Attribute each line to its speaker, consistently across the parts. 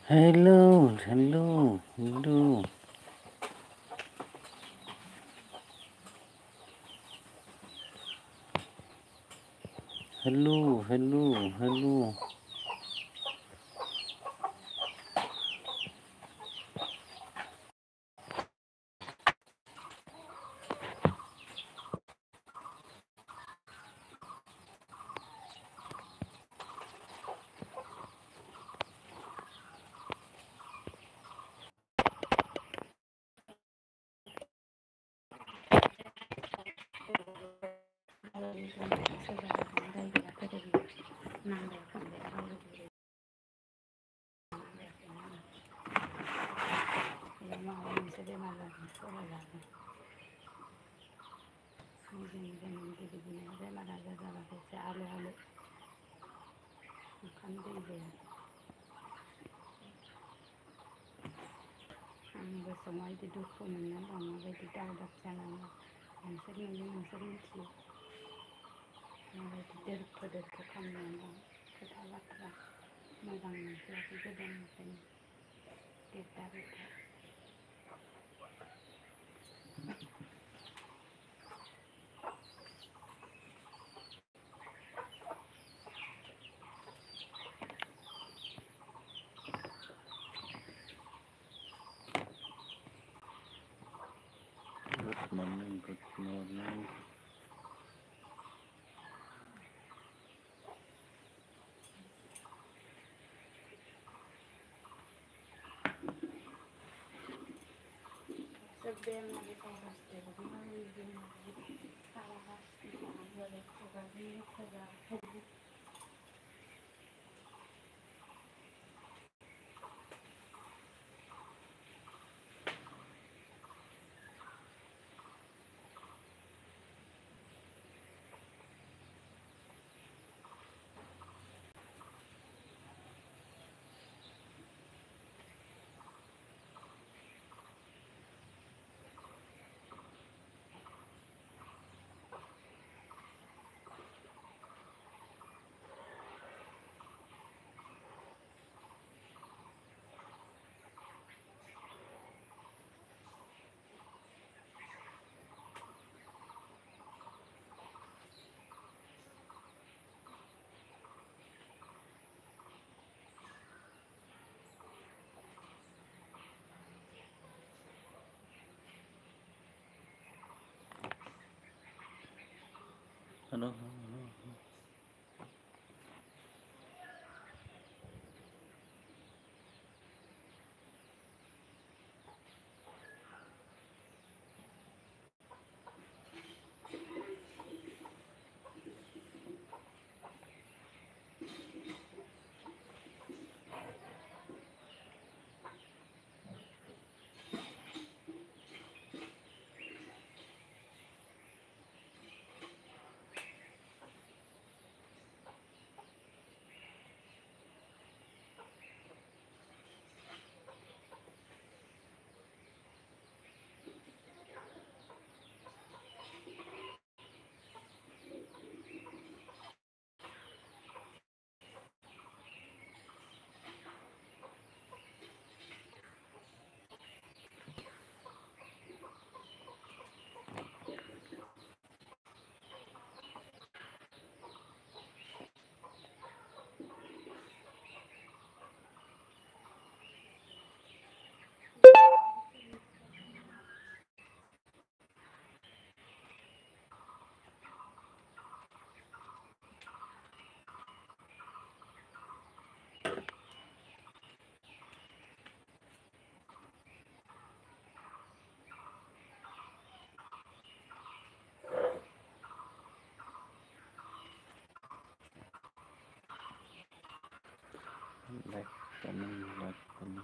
Speaker 1: Hello, hello, hello, hello, hello, hello.
Speaker 2: आंबो समायदि दुखु मोनना दं माबायदि दावदाब जानानै नोंसोर नुयो नोंसोर मिथियो माबायदि दोरखो दोरखो खालामनानै दं खोथा बाथ्रा मोजां मोनस्लाबि गोदाननिफ्रायनो गेद्दा गेद्दा
Speaker 1: Good morning, good morning.
Speaker 2: Sebbene di cosa stiamo vivendo, alla vasta, dove cosa viene, cosa
Speaker 1: Hello, hello. Like coming, like coming.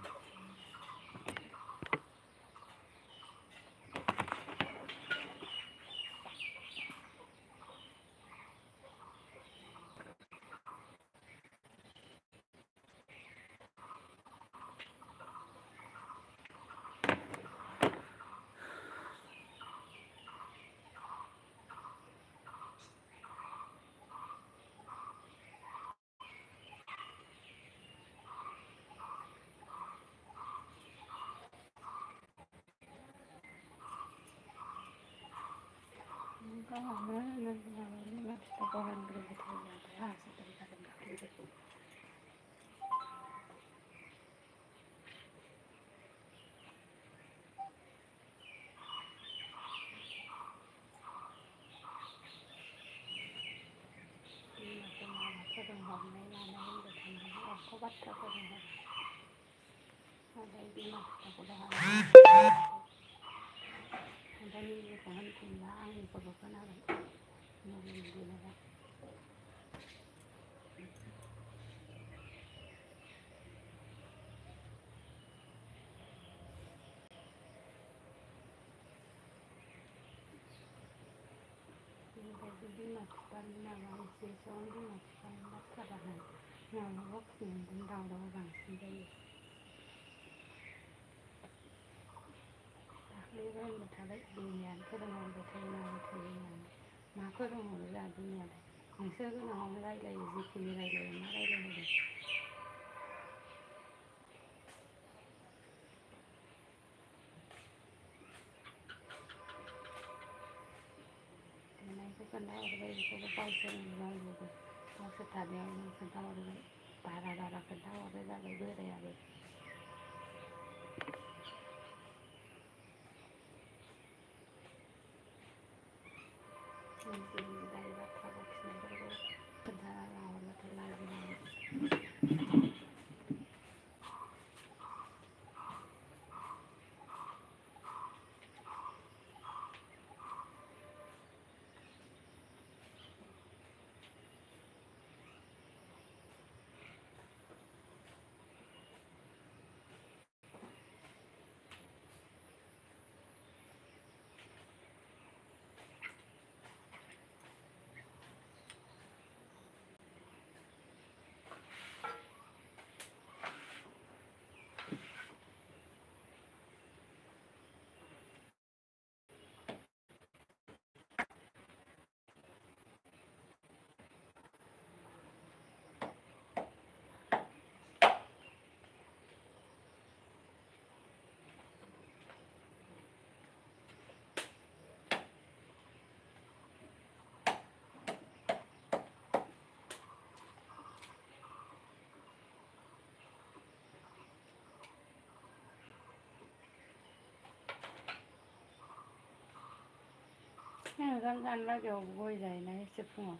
Speaker 2: 간단하게 보이잖아요, 제품은.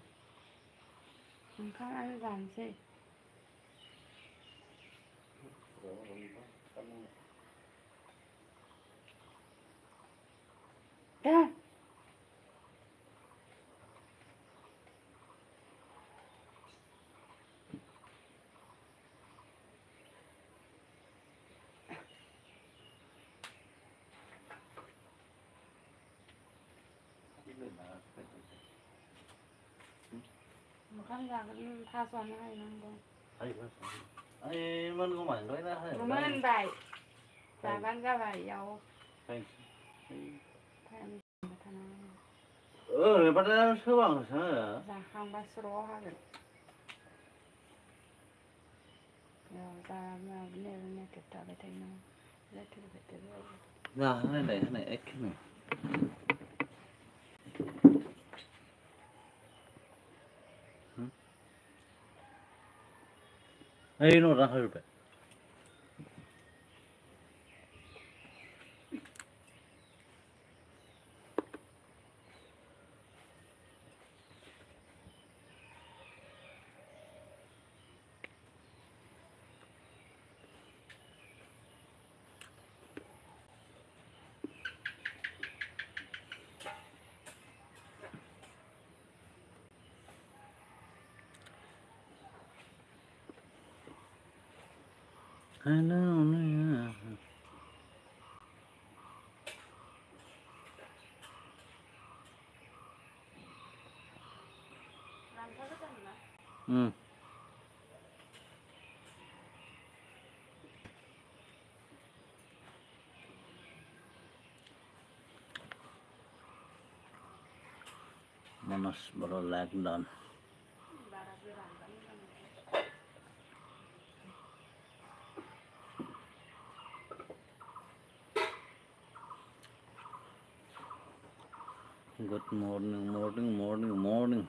Speaker 2: 가만히 앉지. 야! 간장은 파손하는 거.
Speaker 1: Ai mình có mảnh đấy là hay
Speaker 2: Mình vậy. Và bán ra vậy dầu.
Speaker 1: hay
Speaker 2: Thêm
Speaker 1: bắt đầu sửa bằng sao rồi
Speaker 2: ra không bác sổ hagen. Ra nếu cái tao thấy nó rất là
Speaker 1: ra cái này ếch này ấy nó ra hơi vậy hello ừ Manas baru lockdown Good morning, morning, morning, morning.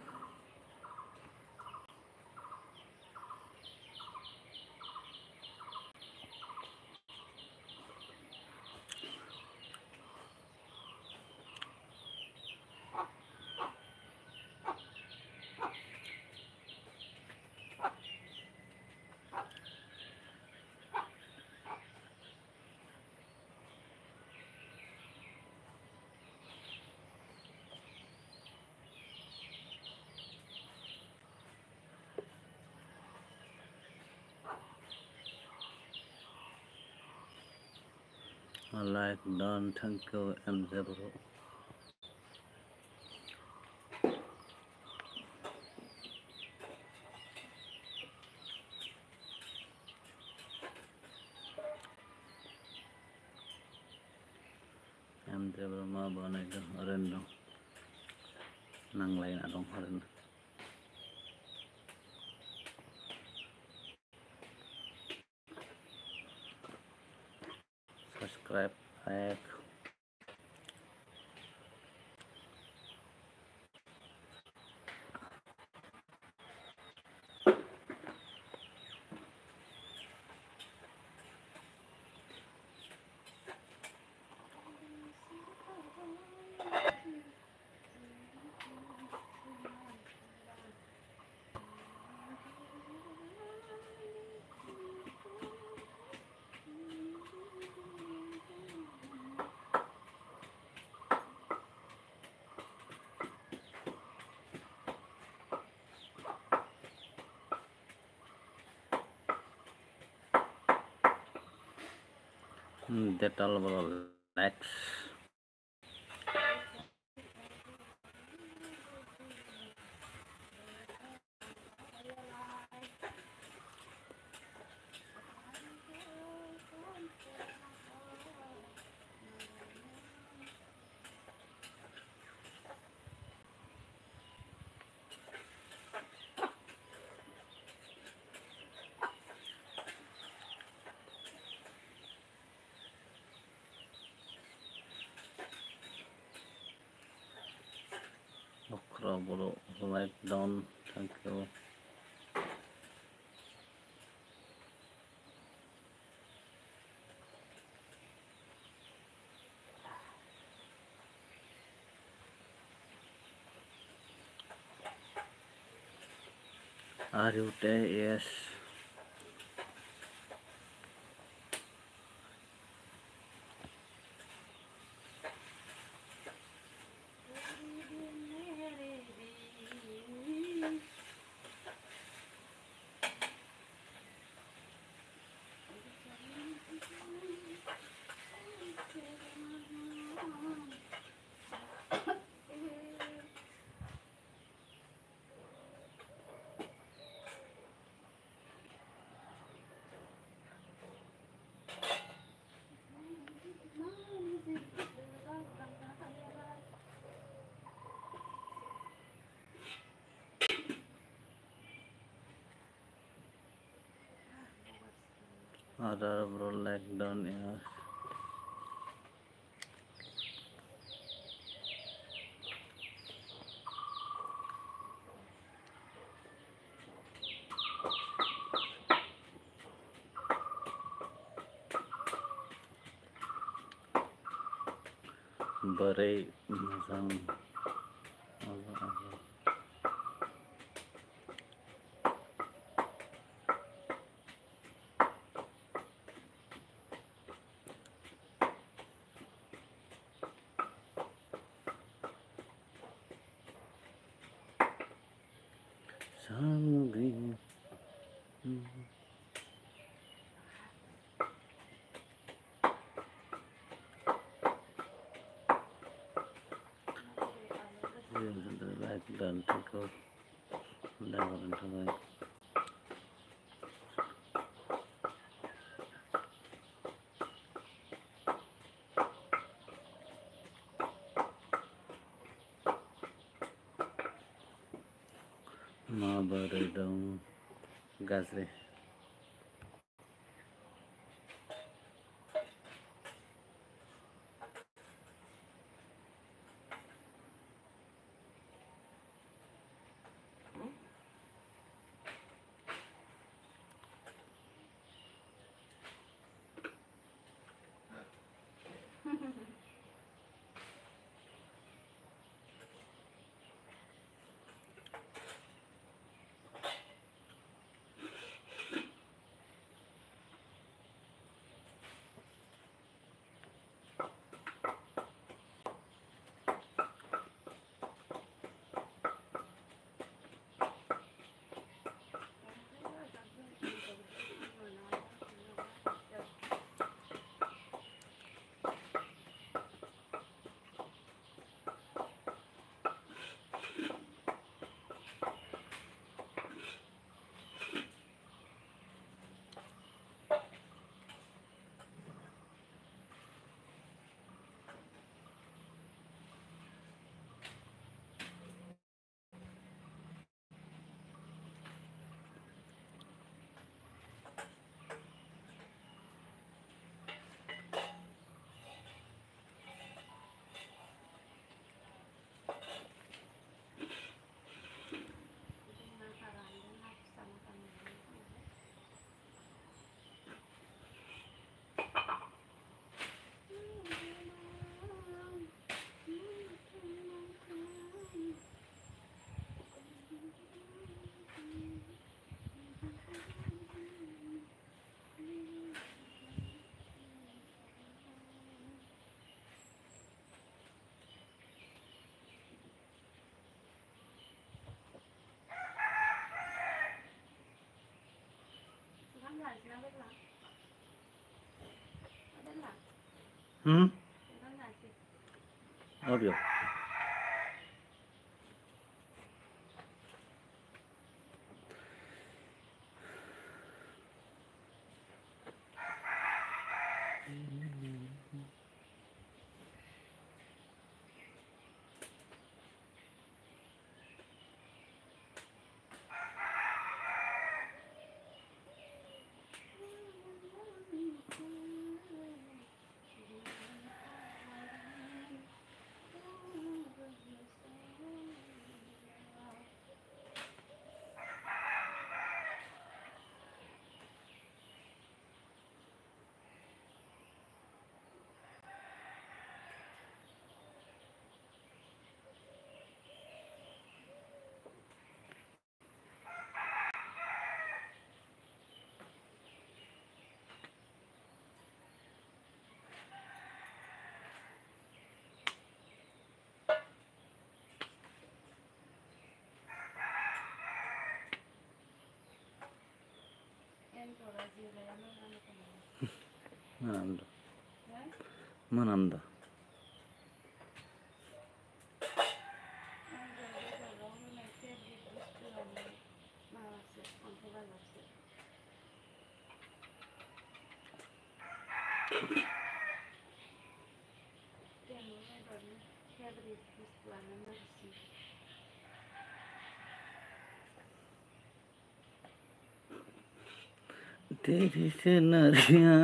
Speaker 1: I like done, thank you, MZ bro. MZ bro ma banai do arendo. Nang lain adong arendo. Subscribe, like. That all bro, likes. Okra bro, like down, thank you. Are you there? Yes. Other bro, like down, yes. Bare masang. Samugri. Like done, take out. Never into like. Ma bare down. Gazre. Hmm?
Speaker 2: Nó là gì?
Speaker 1: Obvio.
Speaker 2: Em của là gì đấy nó ăn được không?
Speaker 1: Manando.
Speaker 2: Đấy.
Speaker 1: Manando.
Speaker 2: Bây giờ nó này xem đi bút đường mà sẽ còn không phải là sẽ tiền nó hay rồi theo đi bút là nó là gì?
Speaker 1: तेरी से नदियाँ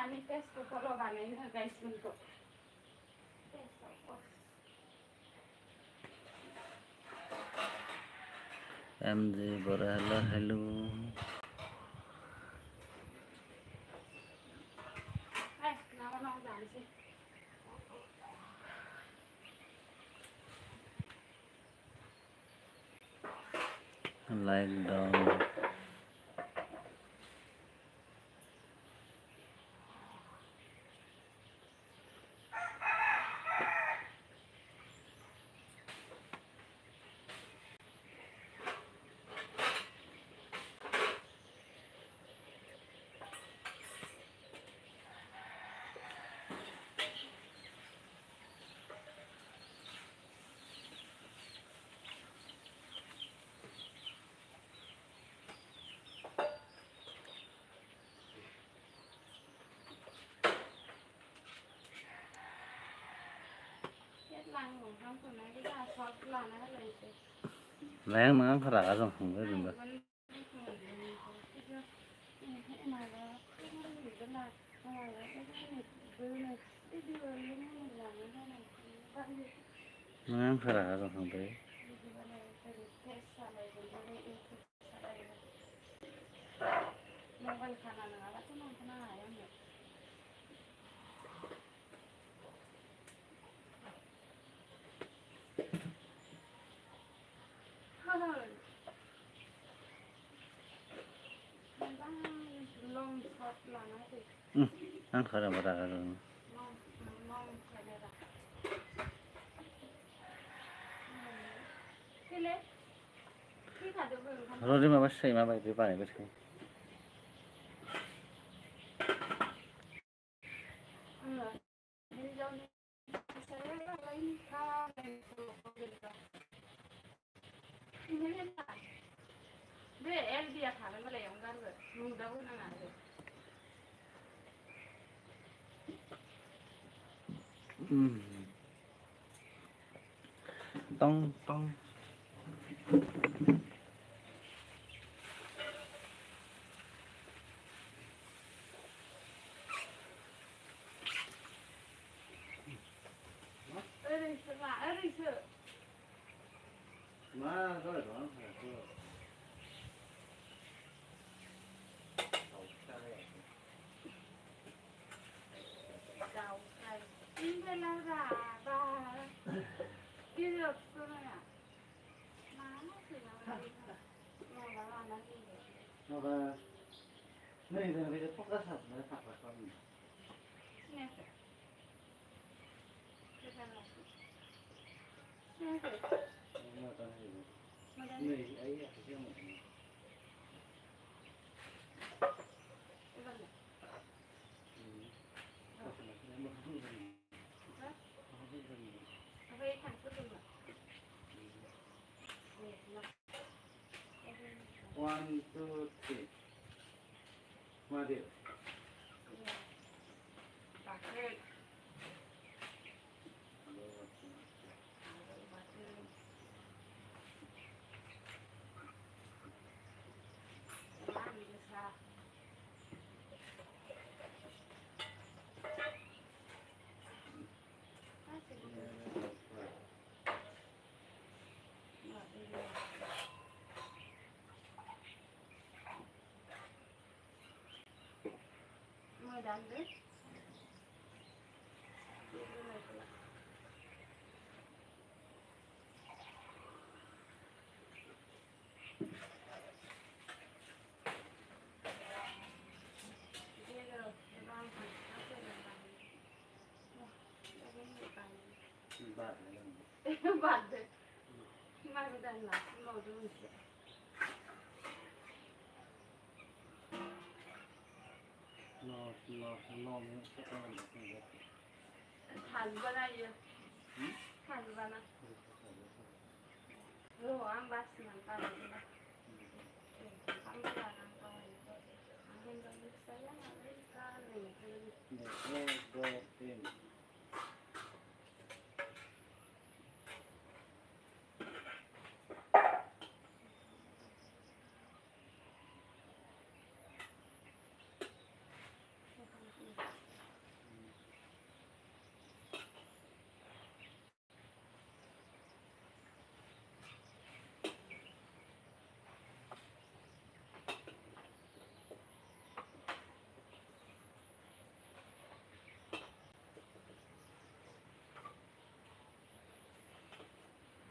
Speaker 2: Ini tes kalau kan ini guys untuk tes apa?
Speaker 1: MJ Borella hello
Speaker 2: Nama jangan sih.
Speaker 1: like down
Speaker 2: Lang của không của nó cái là sót là nó lấy chứ.
Speaker 1: lén mà khá là rồi không biết được nó khá là rồi không biết nó khá là rồi rồi đi mà bắt xe mà bay đi bay bắt xe
Speaker 2: Để em đi thả nó lại ông gan rồi, lùi đâu nó ngả rồi.
Speaker 1: tông tông
Speaker 2: Thật là ở đây sợ.
Speaker 1: Má có được không? Hay là chưa?
Speaker 2: Đau cay. Đi về là bà đi được rồi à? Má nó thì là đi rồi. Nó là nó đi rồi.
Speaker 1: Nó là này thì cái thuốc rất thật nó thật là con
Speaker 2: Nè. Cái này là nè rồi.
Speaker 1: nó con này
Speaker 2: Mà đây
Speaker 1: người ấy là cái một
Speaker 2: cái vấn đề. Về thằng cứ đừng.
Speaker 1: One, two, three. Mà điều.
Speaker 2: Bà kê. Mời đàn đấy.
Speaker 1: Bạn này.
Speaker 2: Bạn đấy. Mai cái đàn là màu đen sẽ.
Speaker 1: nó sẽ không được như vậy.
Speaker 2: Thành vào đây chưa? Thành vào này. Rồi ăn bát mình ta rồi đó. Ăn cái là ăn coi. Ăn bên đó nước sấy là lấy ra liền
Speaker 1: Để go in.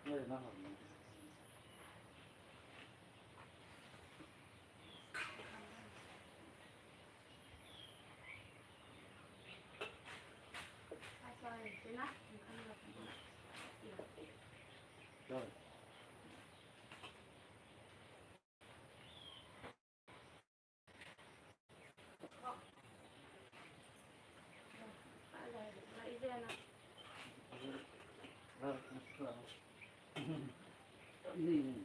Speaker 1: Đây nó hợp lý. Rồi. Rồi. Nhìn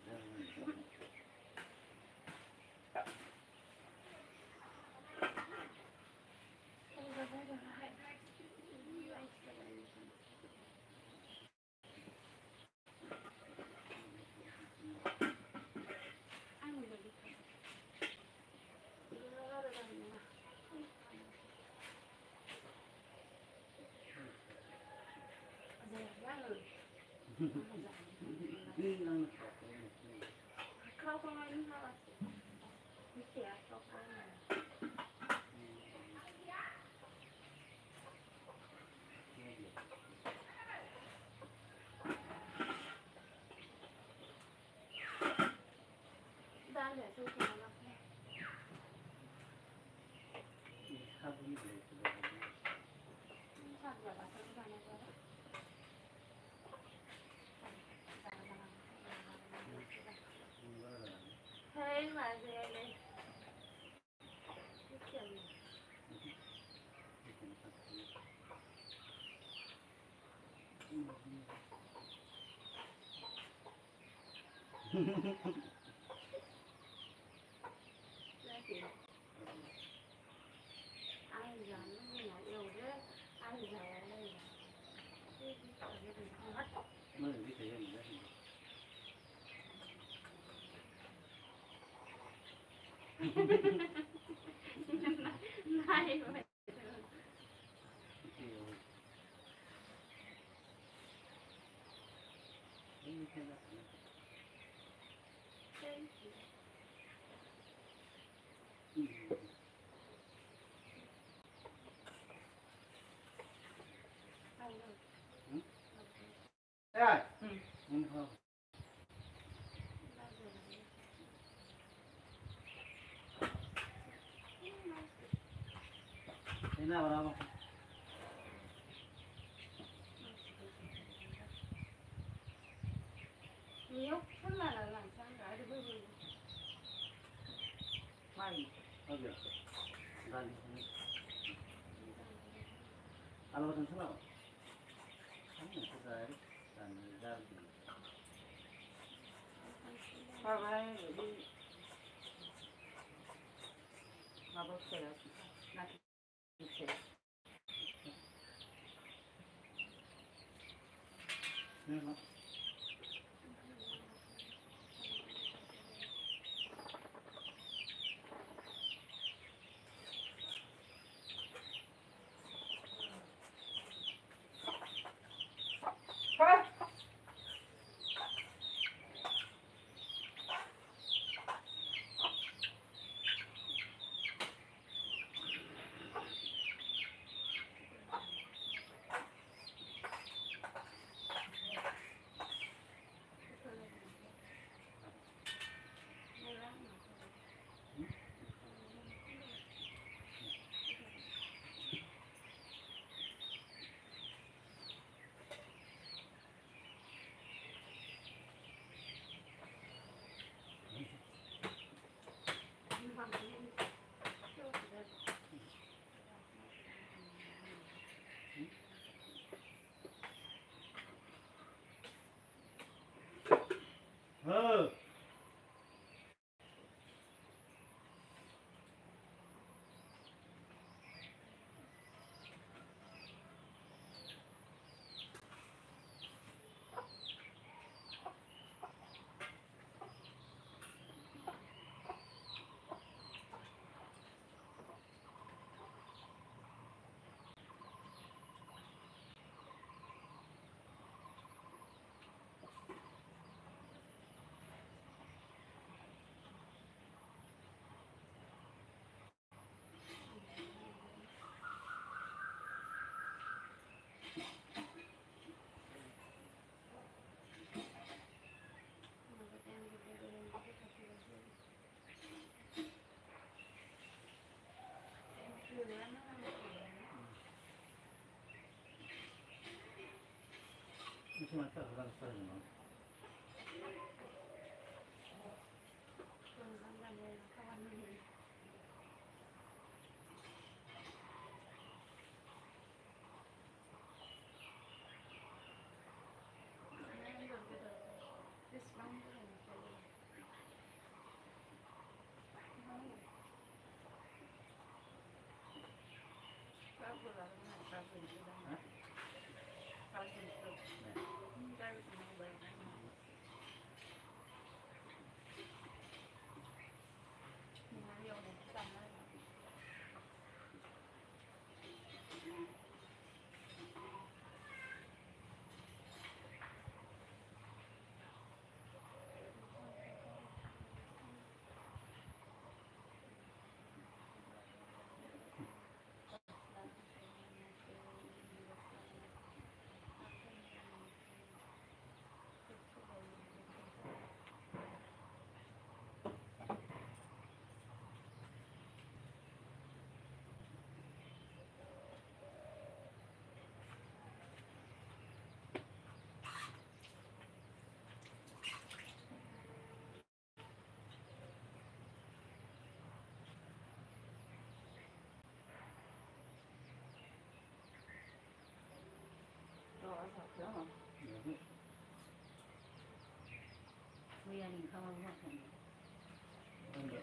Speaker 2: không anh thôi. Trẻ không anh. Đang để tôi chờ nó. Thật là bà thật là này rồi. Thế mà về đây. Cái chuyện này. Ai giờ nó nhà yêu thế, ai giờ ở đây là cái gì không mất.
Speaker 1: nó là cái thể hiện đấy.
Speaker 2: Này vậy.
Speaker 3: Ê, không. Thế nào vào đâu?
Speaker 2: Nhiều, chắc là làm sao cái được bơi bơi.
Speaker 3: Mai, bao giờ? Ra đi. Alo, thằng sao? Không phải cái đấy, đàn ra gì?
Speaker 4: Sao vậy? Đi mà bớt xe là đi xe.
Speaker 3: Nghe không? Ừ. Musim apa orang sekarang?
Speaker 4: Bây giờ mình không ăn mất rồi.
Speaker 3: Không được.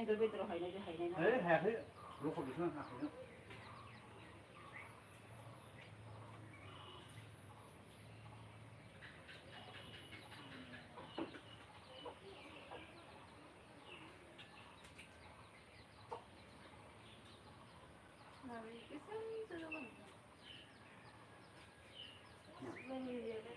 Speaker 4: 앵글 베드로 하이네 하이네.
Speaker 3: thế hè thế lúc không được nữa học nữa
Speaker 2: là vì cái sân cho nó bằng mình như vậy đấy.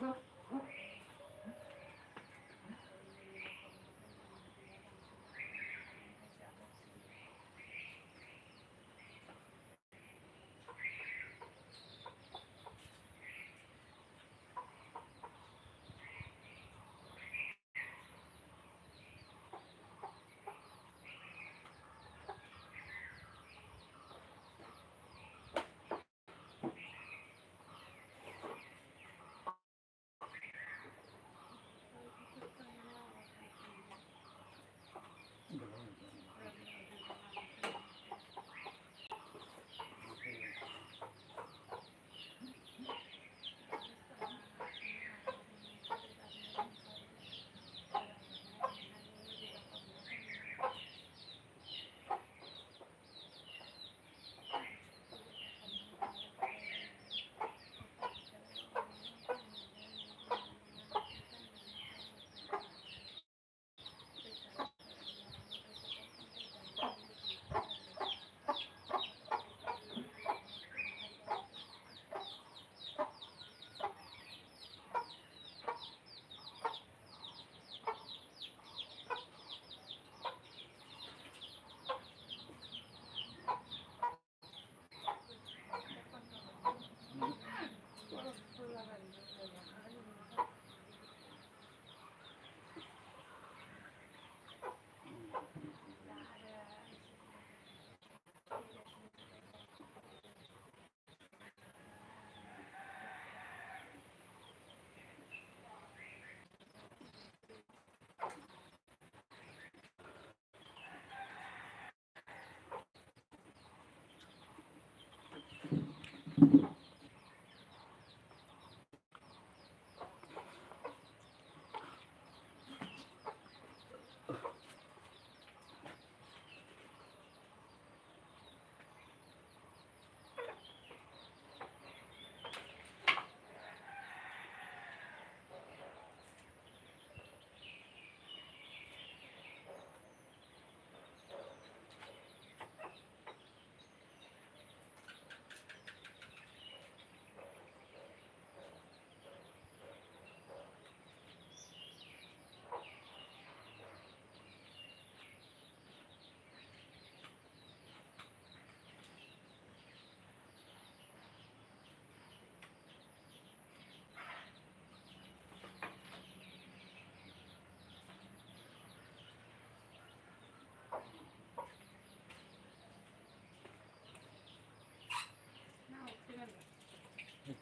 Speaker 3: đó.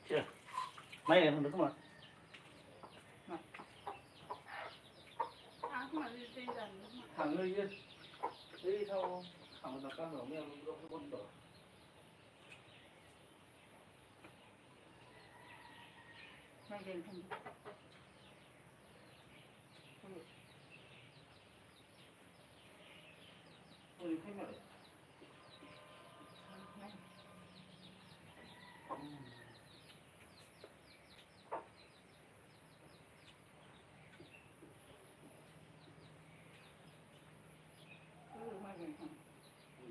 Speaker 3: Chưa mấy này không được không ạ
Speaker 2: À, không phải đi dần đúng không?
Speaker 3: thằng ơi yên đi theo thằng là các hưởng em độ cái quân đội
Speaker 4: Này đèn thành.
Speaker 3: ôi thế mà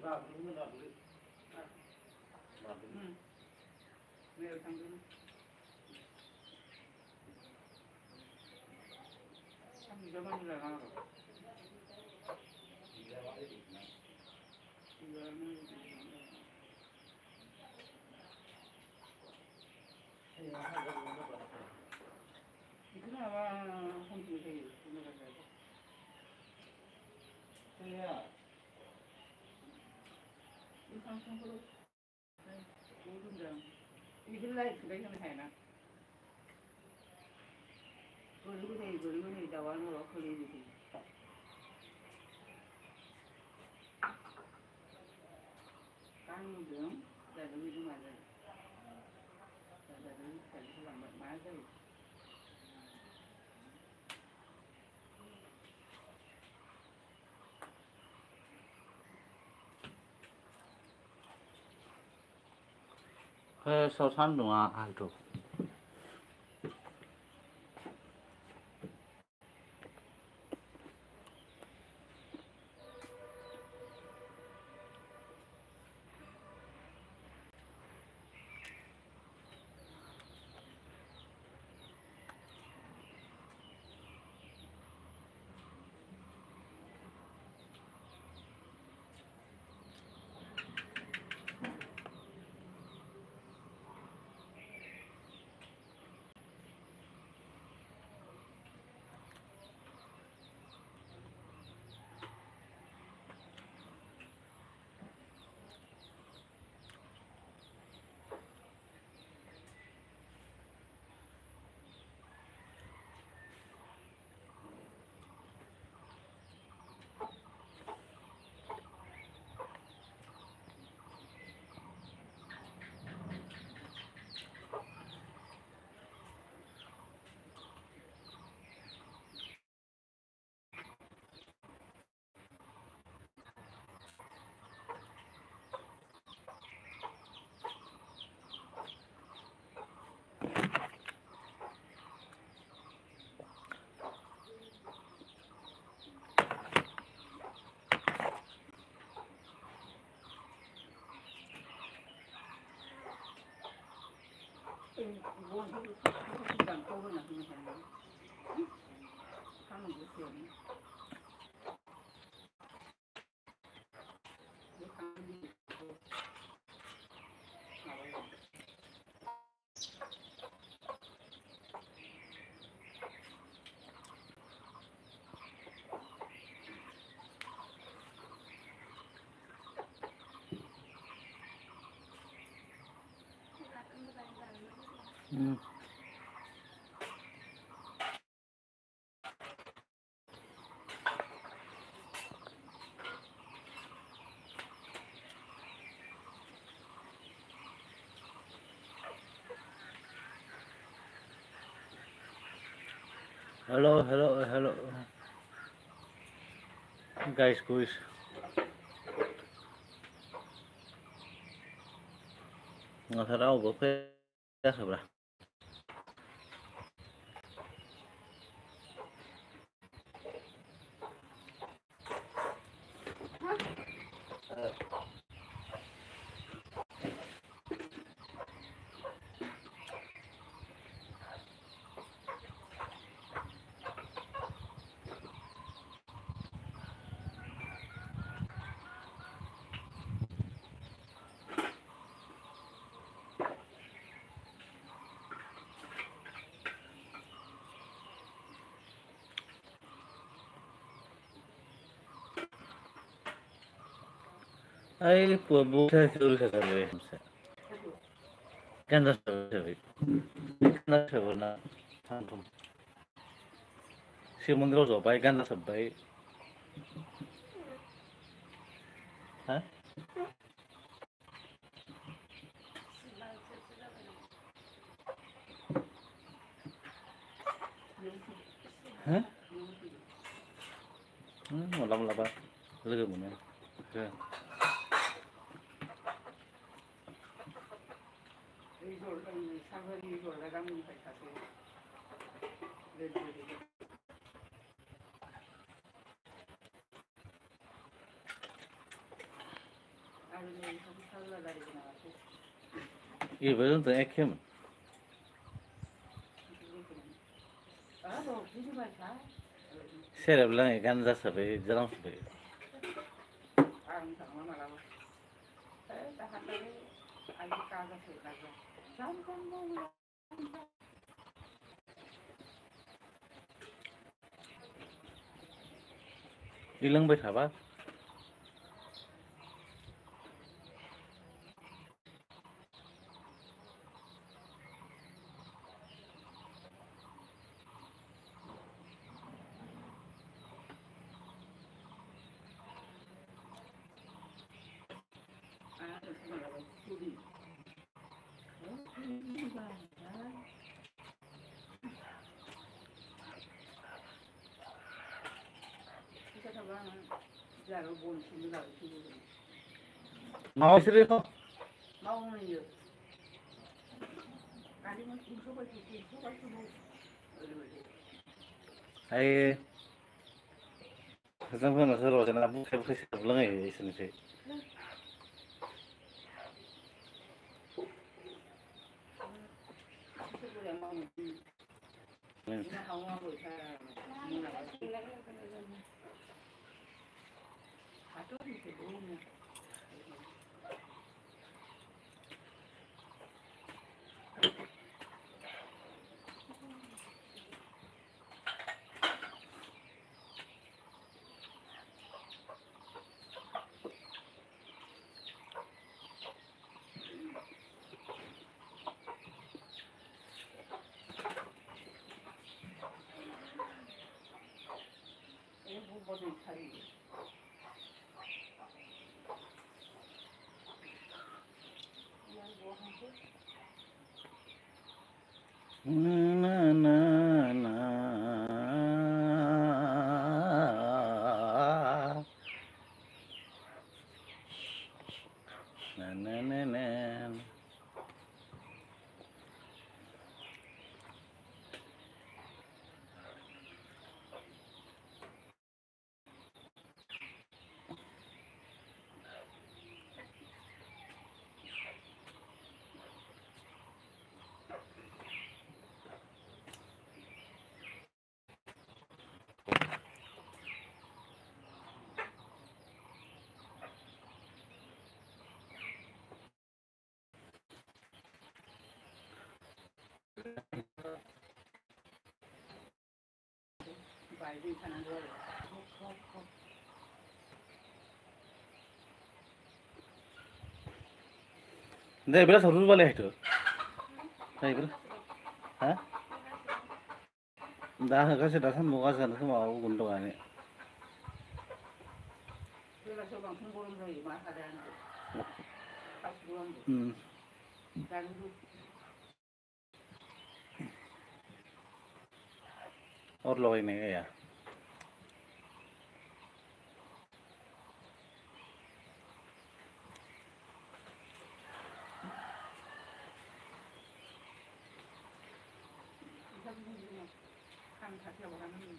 Speaker 3: ra đúng là đúng
Speaker 4: Đều thành đúng. Xong rồi bao nhiêu là rồi? Itu nama hunting saya, itu nama saya.
Speaker 3: thế
Speaker 4: Itu langsung perlu. Turun dah. बिदिलाय सुलाय होनो हायाना बोरैबो नै दाउआ न'आव खोलैयो बिदि गांजों जादों बिदि मा जायो जादों फिथाइखौ लांबाय मा जायो
Speaker 1: फार्स्टआव सान्दुङा आलटु
Speaker 4: बनखौ दानखाव होना होनो हाया सान्दुं गोसायावनो बे खामानिखौ माबायो
Speaker 1: hello guys nggak tahu gue ya sebelah Ay, pues bukan dulu sekali kan dah sebut kan sebut na hantum si mundro zo bai kan dah sebai hah hah malam apa lagi mana
Speaker 4: सागरनि जला गामिनिफ्राय सासे आरो नै सागला लारिगोन नामासै
Speaker 1: ibadah tuh ekem saya bilang kan dah sebai jalan sebai
Speaker 4: आं थांला मालाबा दाहालागै आयु गाजासो Gaza जाम मावो
Speaker 1: dilangbay थाबा
Speaker 4: जोंहाबो बन सिनो गाबो सिनो
Speaker 1: मावा बिसोरो
Speaker 4: मावनो गारिमोन ओरैबायदि
Speaker 1: ओइ जोंफोरनो सोरबा जेनेबा बुखाय बुखाय सोबलाङो इसोरनिफ्राय
Speaker 4: सोरबाया मावनो बिदिनो हावा बोथार मोनाबाय हाथ' बन थायो
Speaker 1: ना ना ना na na na na
Speaker 4: बायदि थानांगौ आरो
Speaker 1: deh belas harus balik itu deh belas hah dah kasih dasar muka sana semua aku guntung ane
Speaker 4: बेलासियाव बांसिन गरम जायो मा हादानो गासिबो आंबो दानि
Speaker 1: और लोग नहीं ya
Speaker 4: खाम खाथियाव हगारनानै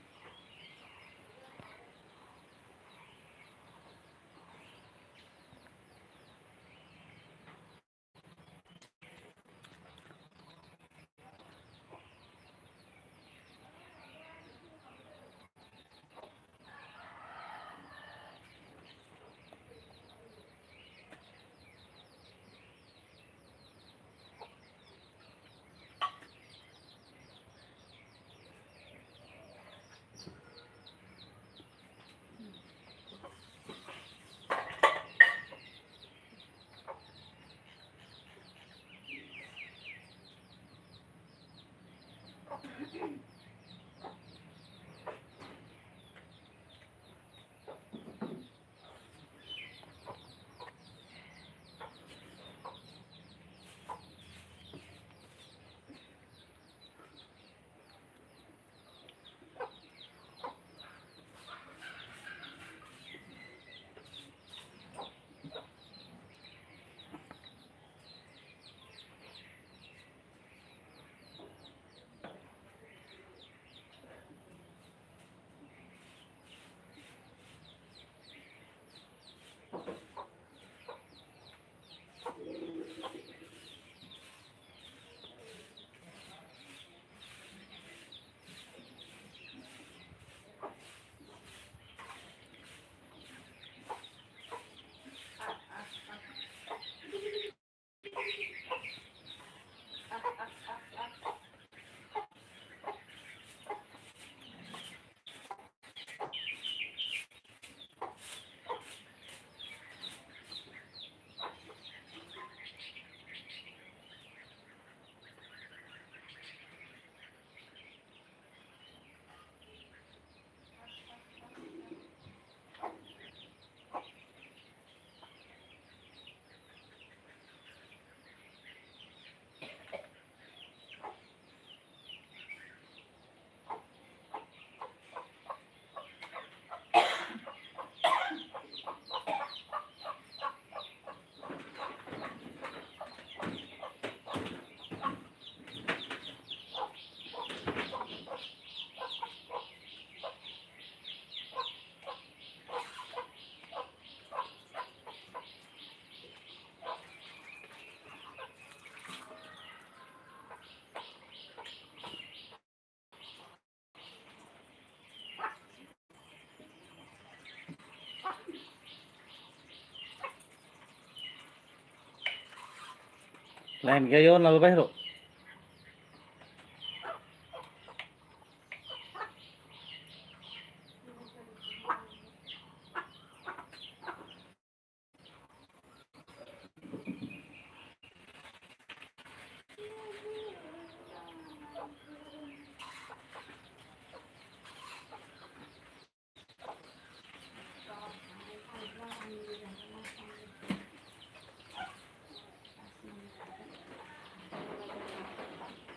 Speaker 1: Lain kayo nalbay ro.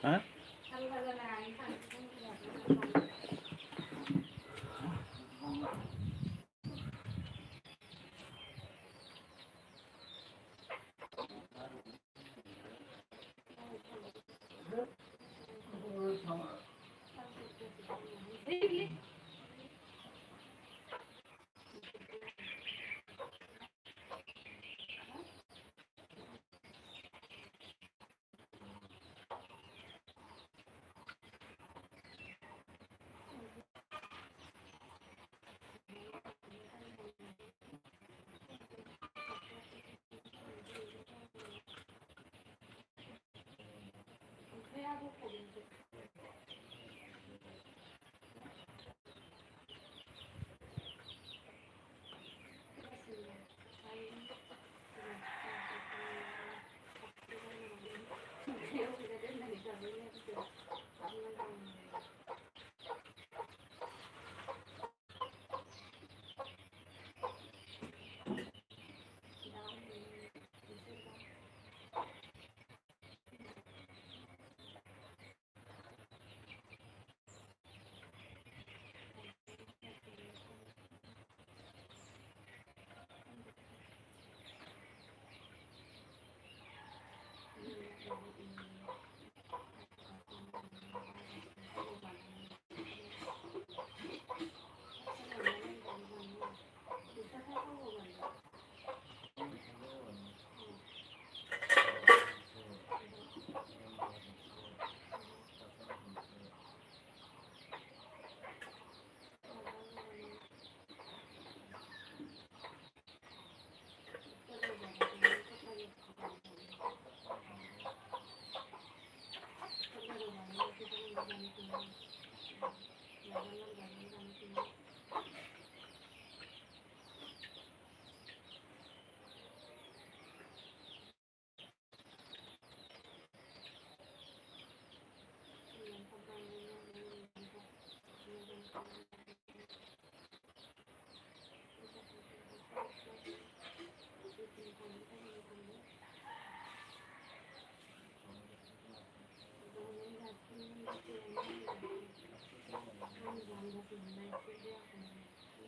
Speaker 1: Ha?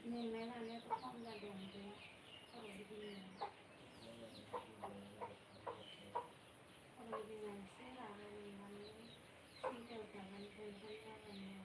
Speaker 2: Nên mấy lần em cũng không ra đường thế. Không được đi nhiều. Không được đi nhiều sẽ là mình làm khi đều cả lần thời gian ra là nhiều.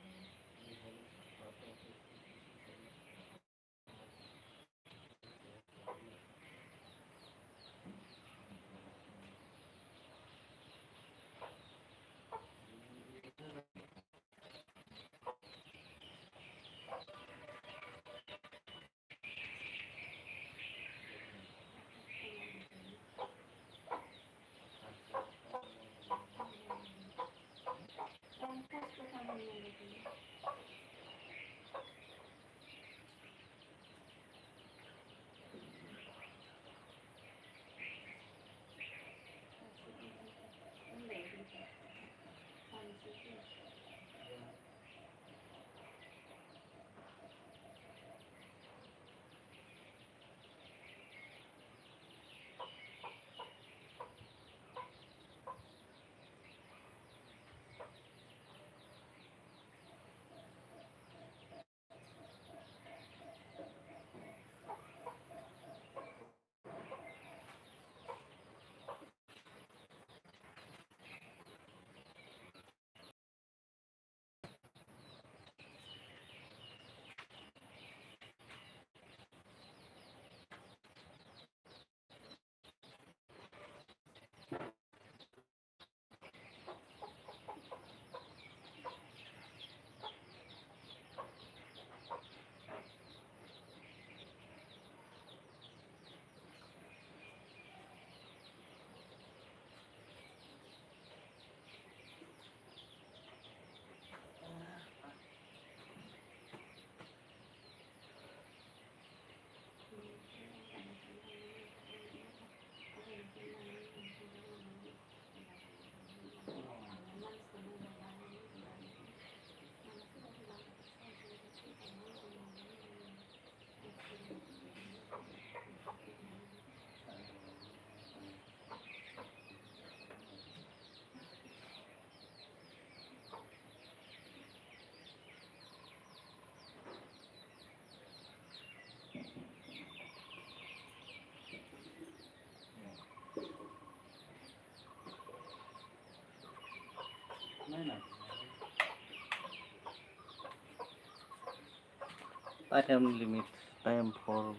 Speaker 1: Time limit. Time for.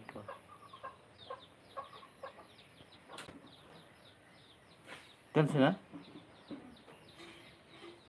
Speaker 1: Cancel, huh?